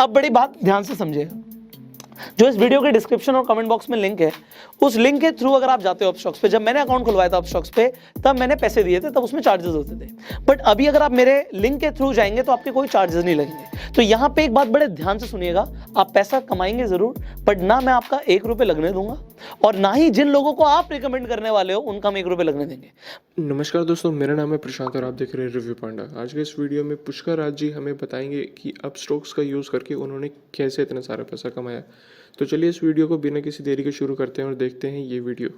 अब बड़ी बात ध्यान से समझिएगा, जो इस वीडियो के डिस्क्रिप्शन और कमेंट बॉक्स में लिंक है, उस लिंक के थ्रू अगर आप जाते हो अपस्टॉक्स पे, जब मैंने अकाउंट खुलवाया था अपस्टॉक्स पे तब मैंने पैसे दिए थे, तब उसमें चार्जेस होते थे। बट अभी अगर आप मेरे लिंक के थ्रू जाएंगे तो आपके कोई चार्जेस नहीं लगेंगे। तो यहाँ पे एक बात बड़े ध्यान से सुनिएगा, आप पैसा कमाएंगे जरूर, बट ना मैं आपका 1 रुपये लगने दूंगा और ना ही जिन लोगों को आप रिकमेंड करने वाले हो उनका हम 1 रुपये लगने देंगे। नमस्कार दोस्तों, मेरा नाम है प्रशांत और आप देख रहे हैं रिव्यू पांडा। आज के इस वीडियो में पुष्कर राज जी हमें बताएंगे कि अपस्टॉक्स का यूज़ करके उन्होंने कैसे इतना सारा पैसा कमाया। तो चलिए इस वीडियो को बिना किसी देरी के शुरू करते हैं और देखते हैं ये वीडियो।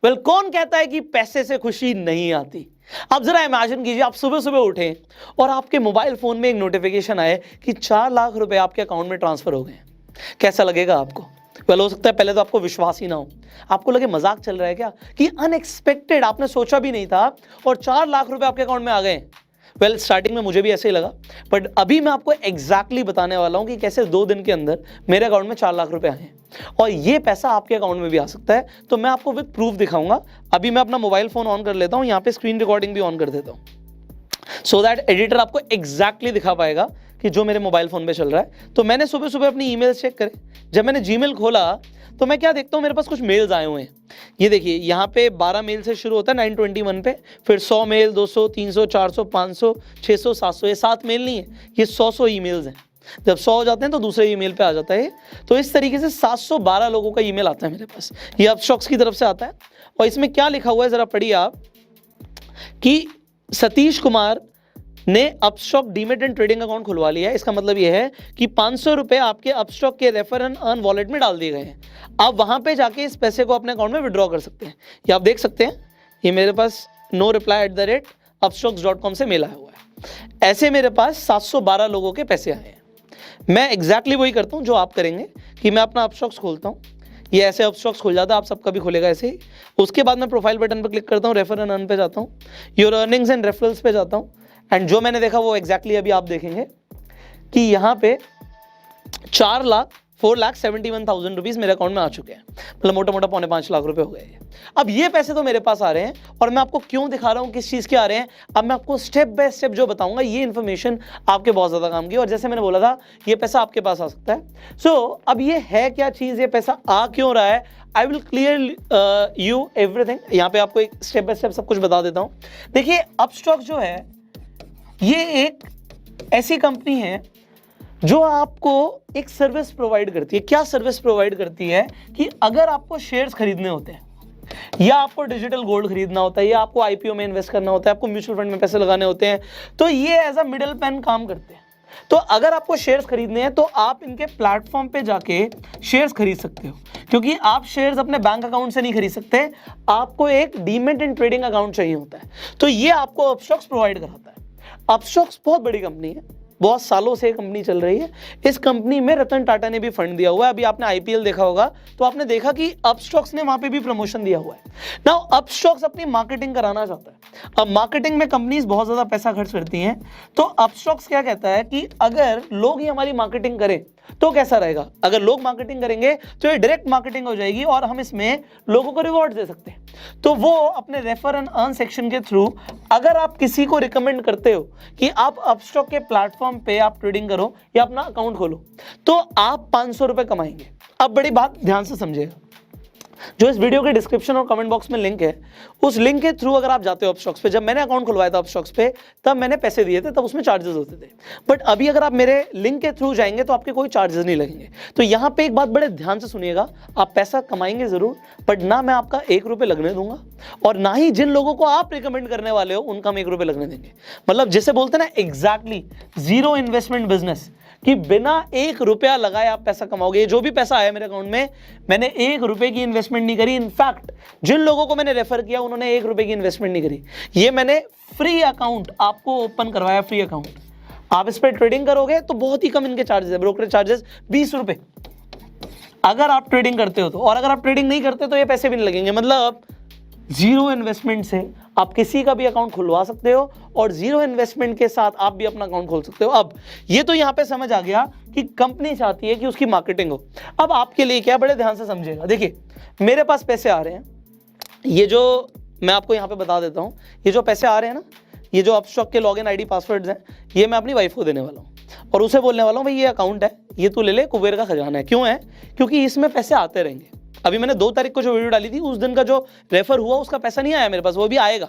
वेल, कौन कहता है कि पैसे से खुशी नहीं आती? आप जरा इमेजिन कीजिए, आप सुबह सुबह उठें और आपके मोबाइल फोन में एक नोटिफिकेशन आए कि 4 लाख रुपए आपके अकाउंट में ट्रांसफर हो गए। कैसा लगेगा आपको? वेल, हो सकता है पहले तो आपको विश्वास ही ना हो, आपको लगे मजाक चल रहा है क्या, कि अनएक्सपेक्टेड, आपने सोचा भी नहीं था और 4 लाख रुपए आपके अकाउंट में आ गए। वेल, स्टार्टिंग में मुझे भी ऐसे ही लगा, बट अभी मैं आपको एग्जैक्टली बताने वाला हूं कि कैसे 2 दिन के अंदर मेरे अकाउंट में 4 लाख रुपए आए हैं और ये पैसा आपके अकाउंट में भी आ सकता है। तो मैं आपको विद प्रूफ दिखाऊंगा। अभी मैं अपना मोबाइल फोन ऑन कर लेता हूं, यहाँ पे स्क्रीन रिकॉर्डिंग भी ऑन कर देता हूं, सो दैट एडिटर आपको एग्जैक्टली दिखा पाएगा कि जो मेरे मोबाइल फोन पे चल रहा है। तो मैंने सुबह सुबह अपनी ईमेल चेक करे, जब मैंने जीमेल खोला तो मैं क्या देखता हूँ, मेरे पास कुछ मेल्स आए हुए हैं। ये देखिए, यहाँ पे 12 मेल से शुरू होता है 921 पे, फिर 100 मेल, 200, 300, 400, 500, 600, 700, ये 7 मेल नहीं है, ये 100 ईमेल्स हैं। जब 100 हो जाते हैं तो दूसरे ईमेल पे आ जाता है। तो इस तरीके से 712 लोगों का ईमेल आता है मेरे पास, ये अपस्टॉक्स की तरफ से आता है। और इसमें क्या लिखा हुआ है जरा पढ़िए आप, कि सतीश कुमार ने Upstox demat and trading account खुलवा लिया है। इसका मतलब यह है कि 500 रुपए आपके अपस्टॉक के रेफर एंड अर्न वॉलेट में डाल दिए गए हैं। आप वहां पे जाके इस पैसे को अपने अकाउंट में विड्रॉ कर सकते हैं। ये आप देख सकते हैं, ये मेरे पास no_reply@upstocks.com से मेल आया हुआ है। ऐसे मेरे पास 712 लोगों के पैसे आए हैं। मैं एग्जैक्टली वही करता हूँ जो आप करेंगे, कि मैं अपना अपस्टॉक्स खोलता हूँ, ये ऐसे अपस्टॉक्स खुल जाता है, आप सबका भी खुलेगा ऐसे ही। उसके बाद मैं प्रोफाइल बटन पर क्लिक करता हूँ, रेफर एंड अर्न पे जाता हूँ, योर अर्निंग्स एंड रेफरल्स पे जाता हूँ, एंड जो मैंने देखा वो एग्जैक्टली अभी आप देखेंगे कि यहाँ पे 4,71,000 रुपीज मेरे अकाउंट में आ चुके हैं। मतलब मोटा मोटा 4.5 लाख रुपए हो गए। अब ये पैसे तो मेरे पास आ रहे हैं और मैं आपको क्यों दिखा रहा हूँ, किस चीज़ के आ रहे हैं, अब मैं आपको स्टेप बाय स्टेप जो बताऊंगा, ये इन्फॉर्मेशन आपके बहुत ज़्यादा काम की। और जैसे मैंने बोला था, ये पैसा आपके पास आ सकता है। सो अब ये है क्या चीज़, ये पैसा आ क्यों रहा है, I will clear you everything. यहाँ पे आपको एक स्टेप बाय स्टेप सब कुछ बता देता हूँ। देखिए, अपस्टॉक जो है ये एक ऐसी कंपनी है जो आपको एक सर्विस प्रोवाइड करती है। क्या सर्विस प्रोवाइड करती है, कि अगर आपको शेयर्स खरीदने होते हैं, या आपको डिजिटल गोल्ड खरीदना होता है, या आपको आईपीओ में इन्वेस्ट करना होता है, आपको म्यूचुअल फंड में पैसे लगाने होते हैं, तो ये एज अ मिडिल मैन काम करते हैं। तो अगर आपको शेयर्स खरीदने हैं तो आप इनके प्लेटफॉर्म पे जाके शेयर्स खरीद सकते हो, क्योंकि आप शेयर्स अपने बैंक अकाउंट से नहीं खरीद सकते, आपको एक डीमेट एंड ट्रेडिंग अकाउंट चाहिए होता है। तो ये आपको अपस्टॉक्स प्रोवाइड कराता है। अपस्टॉक्स बहुत बड़ी कंपनी है, बहुत सालों से कंपनी चल रही है। इस कंपनी में रतन टाटा ने भी फंड दिया हुआ है। अभी आपने आईपीएल देखा होगा तो आपने देखा कि अपस्टॉक्स ने वहां पे भी प्रमोशन दिया हुआ है। नाउ अपस्टॉक्स अपनी मार्केटिंग कराना चाहता है। अब मार्केटिंग में कंपनीज बहुत ज्यादा पैसा खर्च करती हैं, तो अपस्टॉक्स क्या कहता है कि अगर लोग ही हमारी मार्केटिंग करें तो कैसा रहेगा। अगर लोग मार्केटिंग करेंगे तो ये डायरेक्ट मार्केटिंग हो जाएगी और हम इसमें लोगों को रिवॉर्ड दे सकते हैं। तो वो अपने रेफर एंड अर्न सेक्शन के थ्रू, अगर आप किसी को रिकमेंड करते हो कि आप अपस्टॉक के प्लेटफॉर्म पे आप ट्रेडिंग करो या अपना अकाउंट खोलो, तो आप 500 रुपए कमाएंगे। अब बड़ी बात ध्यान से समझिएगा, जो इस वीडियो के डिस्क्रिप्शन और कमेंट बॉक्स में लिंक है, उस लिंक के थ्रू अगर आप जाते हो अपस्टॉक्स पे, जब मैंने अकाउंट खुलवाया था अपस्टॉक्स पे तब मैंने पैसे दिए थे, तब उसमें चार्जेस होते थे। बट अभी अगर आप मेरे लिंक के थ्रू जाएंगे तो आपके कोई चार्जेस नहीं लगेंगे। तो यहाँ पे एक बात बड़े ध्यान से सुनिएगा, आप पैसा कमाएंगे जरूर, बट ना मैं आपका 1 रुपये लगने दूंगा और ना ही जिन लोगों को आप रिकमेंड करने वाले हो उनका हम 1 रुपये लगने देंगे। मतलब जिसे बोलते हैं ना एग्जैक्टली जीरो इन्वेस्टमेंट बिजनेस, कि बिना 1 रुपया लगाए आप पैसा कमाओगे। जो भी पैसा आया मेरे अकाउंट में, मैंने 1 रुपए की इन्वेस्टमेंट नहीं करी। इनफैक्ट जिन लोगों को मैंने रेफर किया उन्होंने 1 रुपए की इन्वेस्टमेंट नहीं करी। ये मैंने फ्री अकाउंट आपको ओपन करवाया, फ्री अकाउंट। आप इस पर ट्रेडिंग करोगे तो बहुत ही कम इनके चार्जेस है, ब्रोकरेज चार्जेस 20 रुपए अगर आप ट्रेडिंग करते हो तो, और अगर आप ट्रेडिंग नहीं करते तो ये पैसे भी नहीं लगेंगे। मतलब जीरो इन्वेस्टमेंट से आप किसी का भी अकाउंट खुलवा सकते हो और जीरो इन्वेस्टमेंट के साथ आप भी अपना अकाउंट खोल सकते हो। अब ये तो यहां पे समझ आ गया कि कंपनी चाहती है कि उसकी मार्केटिंग हो। अब आपके लिए क्या, बड़े ध्यान से समझिएगा। देखिए, मेरे पास पैसे आ रहे हैं, ये जो मैं आपको यहां पे बता देता हूं, ये जो पैसे आ रहे हैं ना, ये जो अपस्टॉक के लॉगिन आईडी पासवर्ड्स हैं, ये मैं अपनी वाइफ को देने वाला हूं। और उसे बोलने वाला हूँ भाई ये अकाउंट है, ये तू ले ले, कुबेर का खजाना है। क्यों है? क्योंकि इसमें पैसे आते रहेंगे। अभी मैंने 2 तारीख को जो वीडियो डाली थी उस दिन का जो रेफर हुआ उसका पैसा नहीं आया मेरे पास, वो भी आएगा।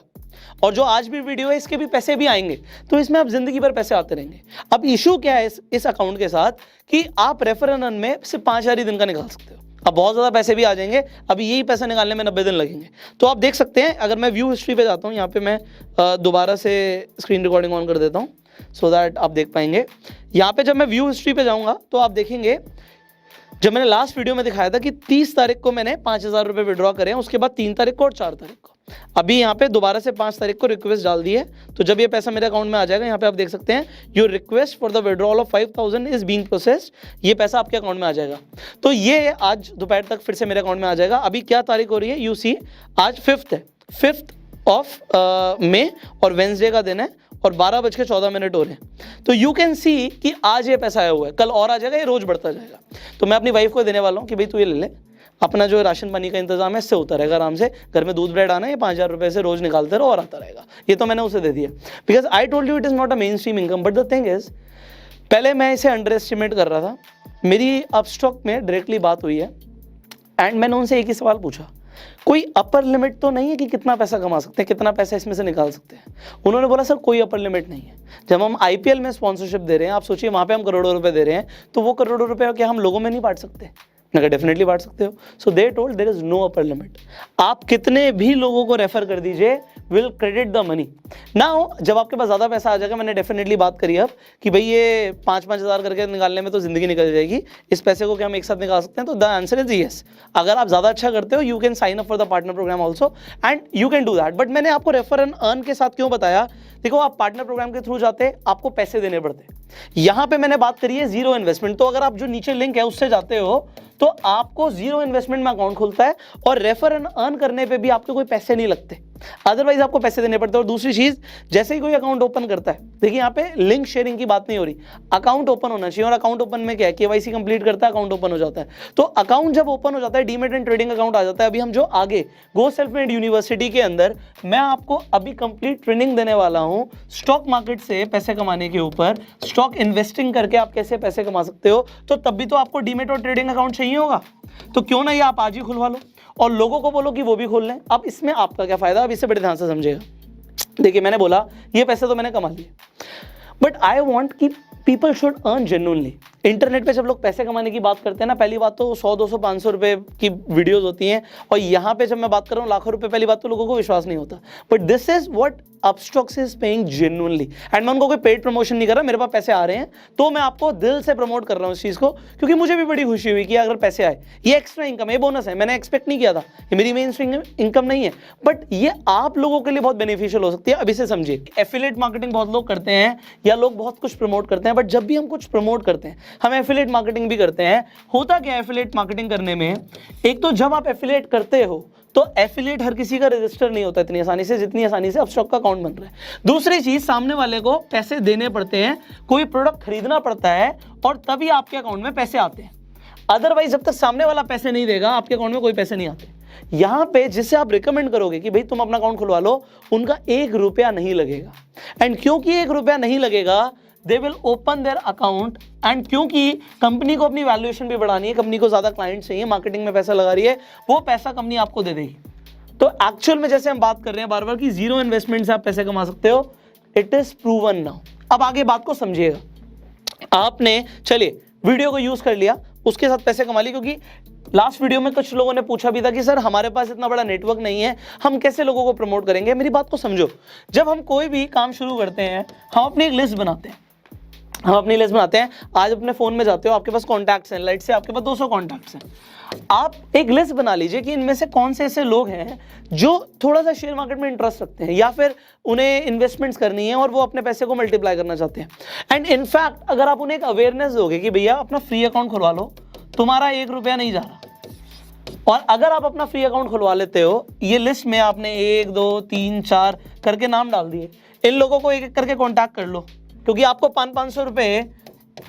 और जो आज भी वीडियो है इसके भी पैसे भी आएंगे। तो इसमें अब जिंदगी भर पैसे आते रहेंगे। अब इशू क्या है इस अकाउंट के साथ कि आप रेफर एंड अर्न में सिर्फ 5000 ही दिन का निकाल सकते हो। अब बहुत ज़्यादा पैसे भी आ जाएंगे, अभी यही पैसा निकालने में 90 दिन लगेंगे। तो आप देख सकते हैं, अगर मैं व्यू हिस्ट्री पे जाता हूँ, यहाँ पे मैं दोबारा से स्क्रीन रिकॉर्डिंग ऑन कर देता हूँ सो दैट आप देख पाएंगे। यहाँ पे जब मैं व्यू हिस्ट्री पे जाऊँगा तो आप देखेंगे जब मैंने लास्ट वीडियो में दिखाया था कि 30 तारीख को मैंने 5000 रुपये विड्रॉ करे हैं, उसके बाद 3 तारीख को और 4 तारीख को। अभी यहाँ पे दोबारा से 5 तारीख को रिक्वेस्ट डाल दी है। तो जब ये पैसा मेरे अकाउंट में आ जाएगा, यहाँ पे आप देख सकते हैं your request for the withdrawal of 5000 is being processed, ये पैसा आपके अकाउंट में आ जाएगा। तो ये आज दोपहर तक फिर से मेरे अकाउंट में आ जाएगा। अभी क्या तारीख हो रही है, यू सी आज 5th है, 5th ऑफ मई और वेंसडे का दिन है और 12:14 हो रहे हैं। तो यू कैन सी कि आज ये पैसा आया हुआ है, कल और आ जाएगा, ये रोज बढ़ता जाएगा। तो मैं अपनी वाइफ को देने वाला हूँ कि भाई तू ये ले ले, अपना जो राशन पानी का इंतजाम है इससे होता रहेगा आराम से, घर में दूध ब्रेड आना है, 5000 रुपये से रोज निकालते रहो और आता रहेगा। ये तो मैंने उसे दे दिया because I told you it is not a main stream income. But the thing is, पहले मैं इसे अंडर एस्टिमेट कर रहा था। मेरी अपस्टॉक में डायरेक्टली बात हुई है एंड मैंने उनसे एक ही सवाल पूछा, कोई अपर लिमिट तो नहीं है कि कितना पैसा कमा सकते हैं, कितना पैसा इसमें से निकाल सकते हैं? उन्होंने बोला सर कोई अपर लिमिट नहीं है। जब हम आईपीएल में स्पॉन्सरशिप दे रहे हैं, आप सोचिए वहाँ पे हम करोड़ों रुपए दे रहे हैं, तो वो करोड़ों रुपए क्या हम लोगों में नहीं बांट सकते? मैंने कहा डेफिनेटली बांट सकते हो। So they told there is no upper limit, आप कितने भी लोगों को रेफर कर दीजिए, will credit the money. Now जब आपके पास ज़्यादा पैसा आ जाएगा, मैंने डेफिनेटली बात करी अब कि भाई ये 5-5 हज़ार करके निकालने में तो ज़िंदगी निकल जाएगी, इस पैसे को क्या हम एक साथ निकाल सकते हैं? तो द आंसर इज येस। अगर आप ज़्यादा अच्छा करते हो, you can sign up for the partner programme also and you can do that. But मैंने आपको रेफर एंड अर्न के साथ क्यों बताया? देखो, आप पार्टनर प्रोग्राम के थ्रू जाते, आपको पैसे देने पड़ते। यहाँ पे मैंने बात करी है जीरो इन्वेस्टमेंट। तो अगर आप जो नीचे लिंक है उससे जाते हो तो आपको जीरो इन्वेस्टमेंट में अकाउंट खुलता है और रेफर एंड अर्न करने पे भी आपके कोई पैसे नहीं लगते, अदरवाइज आपको पैसे देने पड़ते हैं। और दूसरी चीज, जैसे ही कोई अकाउंट ओपन करता है, देखिए यहाँ पे लिंक शेयरिंग की बात नहीं हो रही, अकाउंट ओपन होना चाहिए। और अकाउंट ओपन में क्या है, केवाईसी कंप्लीट करता है, अकाउंट ओपन हो जाता है। तो अकाउंट जब ओपन हो जाता है, डीमेट एंड ट्रेडिंग अकाउंट आ जाता है। अभी हम जो आगे गो सेल्फ मेड यूनिवर्सिटी के अंदर मैं आपको अभी कंप्लीट ट्रेनिंग देने वाला हूँ स्टॉक मार्केट से पैसे कमाने के ऊपर, स्टॉक इन्वेस्टिंग करके आप कैसे पैसे कमा सकते हो। तो तब भी तो आपको डीमेट और ट्रेडिंग अकाउंट चाहिए होगा, तो क्यों ना ये आप आज ही खुलवा लो और लोगों को बोलो कि वो भी खोल लें। अब इसमें आपका क्या फायदा, अब इसे बड़े ध्यान से समझिएगा। देखिए, मैंने बोला ये पैसे तो मैंने कमा लिए, बट आई वॉन्ट कि people should earn genuinely. Internet पे जब लोग पैसे कमाने की बात करते हैं ना, पहली बात तो 100, 200, 500 रुपए की वीडियोस होती हैं, और यहाँ पे जब मैं बात कर रहा हूँ लाखों रुपए, पहली बात तो लोगों को विश्वास नहीं होता। But this is what Upstox is paying genuinely. And मैं उनको कोई पेड प्रमोशन नहीं कर रहा, मेरे पास पैसे आ रहे हैं तो मैं आपको दिल से प्रमोट कर रहा हूँ इस चीज़ को, क्योंकि मुझे भी बड़ी खुशी हुई कि अगर पैसे आए, ये एक्स्ट्रा इनकम है, बोनस है, मैंने एक्सपेक्ट नहीं किया था, ये मेरी मेन स्ट्रीम इनकम नहीं है, बट ये आप लोगों के लिए बहुत बेनिफिशियल हो सकती है। अब इसे समझिए, एफिलिएट मार्केटिंग बहुत लोग करते हैं या लोग बहुत कुछ प्रमोट करते हैं, बट जब भी हम कुछ प्रमोट करते हैं, हम एफिलिएट मार्केटिंग भी करते हैं। होता क्या है एफिलिएट मार्केटिंग करने में, एक तो जब आप एफिलिएट करते हो तो एफिलिएट हर किसी का रजिस्टर नहीं होता इतनी आसानी से जितनी आसानी से अपस्टॉक का अकाउंट बन रहा है। दूसरी चीज, सामने वाले को पैसे देने पड़ते हैं, कोई प्रोडक्ट खरीदना पड़ता है और तभी आपके अकाउंट में पैसे आते हैं। अदरवाइज जब तक सामने वाला पैसे नहीं देगा, आपके अकाउंट में कोई पैसे नहीं आते। यहाँ पे जिससे आप रिकमेंड करोगे कि भाई तुम अपना अकाउंट खुलवा लो, उनका 1 रुपया नहीं लगेगा। एंड क्योंकि 1 रुपया नहीं लगेगा, they will open their account. And क्योंकि कंपनी को अपनी वैल्यूएशन भी बढ़ानी है, कंपनी को ज्यादा क्लाइंट चाहिए, मार्केटिंग में पैसा लगा रही है, वो पैसा कंपनी आपको दे देगी। तो एक्चुअल में जैसे हम बात कर रहे हैं बार बार कि जीरो इन्वेस्टमेंट से आप पैसे कमा सकते हो, इट इज प्रूवन नाउ। अब आगे बात को समझिएगा। आपने चलिए वीडियो को यूज कर लिया, उसके साथ पैसे कमा लिए, क्योंकि लास्ट वीडियो में कुछ लोगों ने पूछा भी था कि सर हमारे पास इतना बड़ा नेटवर्क नहीं है, हम कैसे लोगों को प्रमोट करेंगे। मेरी बात को समझो, जब हम कोई भी काम शुरू करते हैं, हम अपनी एक लिस्ट बनाते हैं, आज अपने फोन में जाते हो, आपके पास कॉन्टैक्ट्स हैं, लाइट से आपके पास 200 कॉन्टैक्ट्स हैं। आप एक लिस्ट बना लीजिए कि इनमें से कौन से ऐसे लोग हैं जो थोड़ा सा शेयर मार्केट में इंटरेस्ट रखते हैं या फिर उन्हें इन्वेस्टमेंट्स करनी है और वो अपने पैसे को मल्टीप्लाई करना चाहते हैं। एंड इनफैक्ट अगर आप उन्हें एक अवेयरनेस दोगे कि भैया अपना फ्री अकाउंट खुलवा लो, तुम्हारा 1 रुपया नहीं जा रहा, और अगर आप अपना फ्री अकाउंट खुलवा लेते हो, ये लिस्ट में आपने 1, 2, 3, 4 करके नाम डाल दिए, इन लोगों को एक एक करके कॉन्टैक्ट कर लो, क्योंकि आपको 500-500 रुपए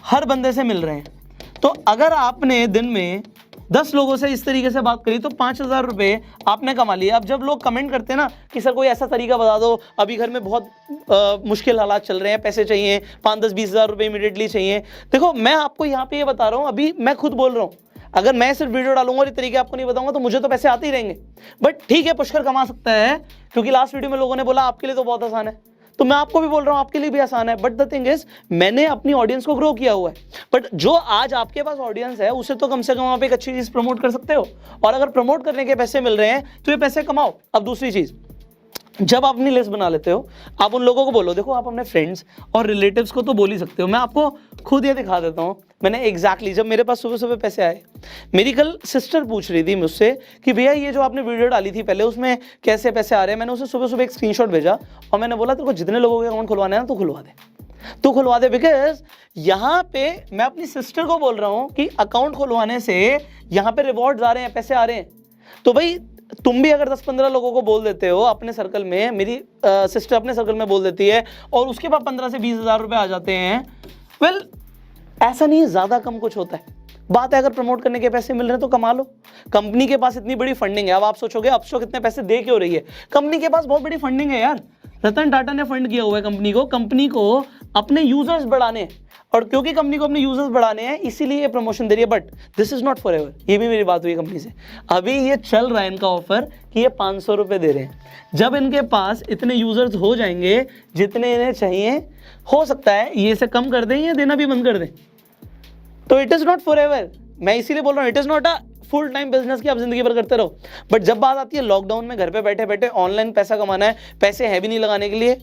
हर बंदे से मिल रहे हैं। तो अगर आपने दिन में 10 लोगों से इस तरीके से बात करी तो 5,000 रुपये आपने कमा लिए। अब जब लोग कमेंट करते हैं ना कि सर कोई ऐसा तरीका बता दो, अभी घर में बहुत मुश्किल हालात चल रहे हैं, पैसे चाहिए, 5, 10, 20 हज़ार रुपये इमीडिएटली चाहिए। देखो मैं आपको यहाँ पे ये बता रहा हूँ, अभी मैं खुद बोल रहा हूँ, अगर मैं सिर्फ वीडियो डालूंगा और ये तरीके आपको नहीं बताऊंगा तो मुझे तो पैसे आते ही रहेंगे। बट ठीक है, पुष्कर कमा सकता है, क्योंकि लास्ट वीडियो में लोगों ने बोला आपके लिए तो बहुत आसान है, तो मैं आपको भी बोल रहा हूं आपके लिए भी आसान है। बट द थिंग इज, मैंने अपनी ऑडियंस को ग्रो किया हुआ है। बट जो आज आपके पास ऑडियंस है उसे तो कम से कम आप एक अच्छी चीज प्रमोट कर सकते हो, और अगर प्रमोट करने के पैसे मिल रहे हैं तो ये पैसे कमाओ। अब दूसरी चीज, जब आप अपनी लिस्ट बना लेते हो, आप उन लोगों को बोलो, देखो आप अपने फ्रेंड्स और रिलेटिव्स को तो बोल ही सकते हो। मैं आपको खुद ये दिखा देता हूँ, मैंने एग्जैक्टली जब मेरे पास सुबह सुबह पैसे आए, मेरी कल सिस्टर पूछ रही थी मुझसे कि भैया ये जो आपने वीडियो डाली थी पहले उसमें कैसे पैसे आ रहे हैं। मैंने उसे सुबह सुबह एक स्क्रीनशॉट भेजा और मैंने बोला तेरे को जितने लोगों के अकाउंट खुलवाने हैं ना तू खुलवा दे, बिकॉज यहाँ पे मैं अपनी सिस्टर को बोल रहा हूँ कि अकाउंट खुलवाने से यहाँ पे रिवॉर्ड्स आ रहे हैं, पैसे आ रहे हैं। तो भाई तुम भी अगर 10-15 लोगों को बोल देते हो अपने सर्कल में, मेरी सिस्टर अपने सर्कल में बोल देती है और उसके बाद 15 से 20 हज़ार रुपये आ जाते हैं, वेल ऐसा नहीं है, ज़्यादा कम कुछ होता है। बात है अगर प्रमोट करने के पैसे मिल रहे हैं तो कमा लो। कंपनी के पास इतनी बड़ी फंडिंग है। अब आप सोचोगे अपस्टॉक इतने पैसे दे क्यों रही है? कंपनी के पास बहुत बड़ी फंडिंग है यार। रतन टाटा ने फंड किया हुआ है कंपनी को अपने यूजर्स बढ़ाने हैं, और क्योंकि कंपनी को अपने यूजर्स बढ़ाने हैं इसीलिए ये प्रमोशन दे रही है। But this is not for ever. ये भी मेरी बात हुई कंपनी से, अभी ये चल रहा है इनका ऑफर कि ये 500 रुपये दे रहे हैं। जब इनके पास इतने यूजर्स हो जाएंगे जितने इन्हें चाहिए, हो सकता है ये इसे कम कर दें या देना भी बंद कर दें। तो it is not for ever. मैं इसीलिए बोल रहा हूँ, it is not a full time business की आप जिंदगी भर करते रहो। बट जब बात आती है लॉकडाउन में घर पे बैठे बैठे ऑनलाइन पैसा कमाना है, पैसे है भी नहीं लगाने के लिए,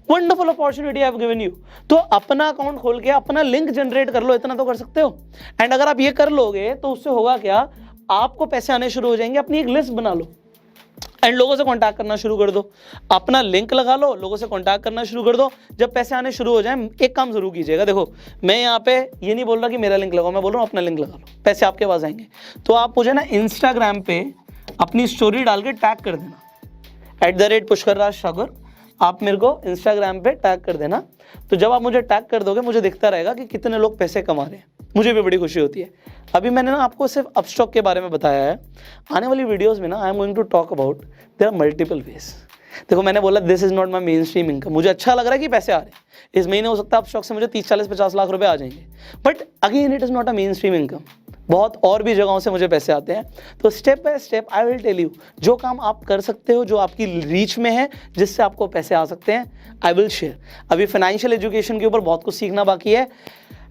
wonderful opportunity I have given you. तो अपना अकाउंट खोल के अपना लिंक जनरेट कर लो, इतना तो कर सकते हो। एंड अगर आप ये कर लोगे तो उससे होगा क्या, आपको पैसे आने शुरू हो जाएंगे। अपनी एक लिस्ट बना लो एंड लोगों से कांटेक्ट करना शुरू कर दो, अपना लिंक लगा लो, लोगों से कांटेक्ट करना शुरू कर दो। जब पैसे आने शुरू हो जाए, एक काम जरूर कीजिएगा। देखो मैं यहाँ पे ये नहीं बोल रहा कि मेरा लिंक लगाओ, मैं बोल रहा हूँ अपना लिंक लगा लो, पैसे आपके पास आएंगे। तो आप मुझे ना इंस्टाग्राम पे अपनी स्टोरी डाल के टैग कर देना @PushkarRajSagar। आप मेरे को इंस्टाग्राम पे टैग कर देना। तो जब आप मुझे टैग कर दोगे, मुझे दिखता रहेगा कि कितने लोग पैसे कमा रहे हैं, मुझे भी बड़ी खुशी होती है। अभी मैंने ना आपको सिर्फ अपस्टॉक के बारे में बताया है। आने वाली वीडियोस में ना I am going to talk about there are multiple ways. देखो मैंने बोला this is not my mainstream income. मुझे अच्छा लग रहा है कि पैसे आ रहे हैं, इस महीने हो सकता है अपस्टॉक से मुझे 30, 40, 50 लाख रुपए आ जाएंगे, but again it is not a main stream income. बहुत और भी जगहों से मुझे पैसे आते हैं। तो step by step I will tell you जो काम आप कर सकते हो, जो आपकी रीच में है, जिससे आपको पैसे आ सकते हैं, आई विल शेयर। अभी फाइनेंशियल एजुकेशन के ऊपर बहुत कुछ सीखना बाकी है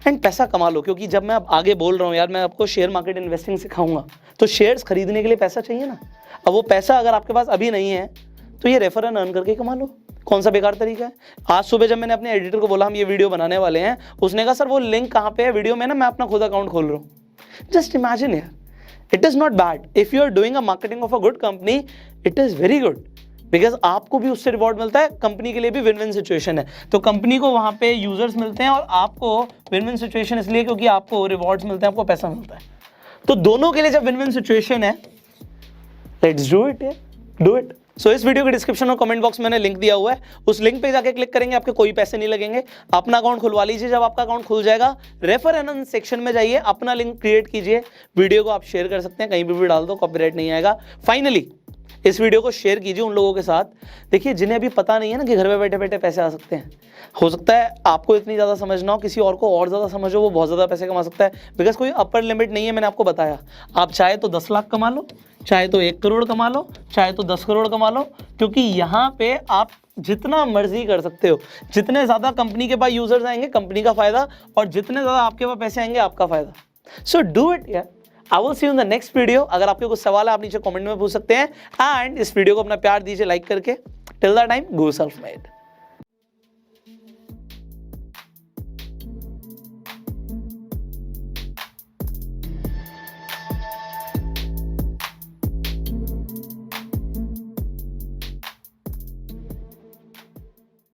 एंड पैसा कमा लो। क्योंकि जब मैं अब आगे बोल रहा हूँ यार, मैं आपको शेयर मार्केट इन्वेस्टिंग सिखाऊंगा, तो शेयर्स खरीदने के लिए पैसा चाहिए ना। अब वो पैसा अगर आपके पास अभी नहीं है तो ये रेफर एंड अर्न करके कमा लो। कौन सा बेकार तरीका है? आज सुबह जब मैंने अपने एडिटर को बोला हम ये वीडियो बनाने वाले हैं, उसने कहा सर वो लिंक कहाँ पे है वीडियो में ना, मैं अपना खुद अकाउंट खोल रहा हूँ। जस्ट इमेजिन यार, it is not bad if you are doing a marketing of a good company, it is very good because आपको भी उससे रिवॉर्ड मिलता है, कंपनी के लिए भी विन विन सिचुएशन है। तो कंपनी को वहाँ पे यूजर्स मिलते हैं और आपको विन विन सिचुएशन इसलिए क्योंकि आपको रिवॉर्ड्स मिलते हैं, आपको पैसा मिलता है। तो दोनों के लिए जब विन विन सिचुएशन है, let's do it, do it. So इस वीडियो के डिस्क्रिप्शन और कमेंट बॉक्स में मैंने लिंक दिया हुआ है, उस लिंक पे जाके क्लिक करेंगे, आपके कोई पैसे नहीं लगेंगे। अपना अकाउंट खुलवा लीजिए। जब आपका अकाउंट खुल जाएगा, रेफर एंड अर्न सेक्शन में जाइए, अपना लिंक क्रिएट कीजिए। वीडियो को आप शेयर कर सकते हैं, कहीं भी डाल दो, कॉपीराइट नहीं आएगा। फाइनली इस वीडियो को शेयर कीजिए उन लोगों के साथ, देखिए जिन्हें अभी पता नहीं है ना कि घर में बैठे बैठे पैसे आ सकते हैं। हो सकता है आपको इतनी ज़्यादा समझ ना हो, किसी और को और ज़्यादा समझो, वो बहुत ज़्यादा पैसे कमा सकता है। बिकॉज कोई अपर लिमिट नहीं है, मैंने आपको बताया। आप चाहे तो 10 लाख कमा लो, चाहे तो 1 करोड़ कमा लो, चाहे तो 10 करोड़ कमा लो, क्योंकि यहाँ पे आप जितना मर्जी कर सकते हो। जितने ज़्यादा कंपनी के पास यूजर्स आएंगे, कंपनी का फायदा, और जितने ज़्यादा आपके पास पैसे आएंगे, आपका फायदा। सो डू इट यार। I will see you in the next video. अगर आपके कुछ सवाल है आप नीचे कमेंट में पूछ सकते हैं, एंड इस वीडियो को अपना प्यार दीजिए लाइक करके। Till the time, go self made.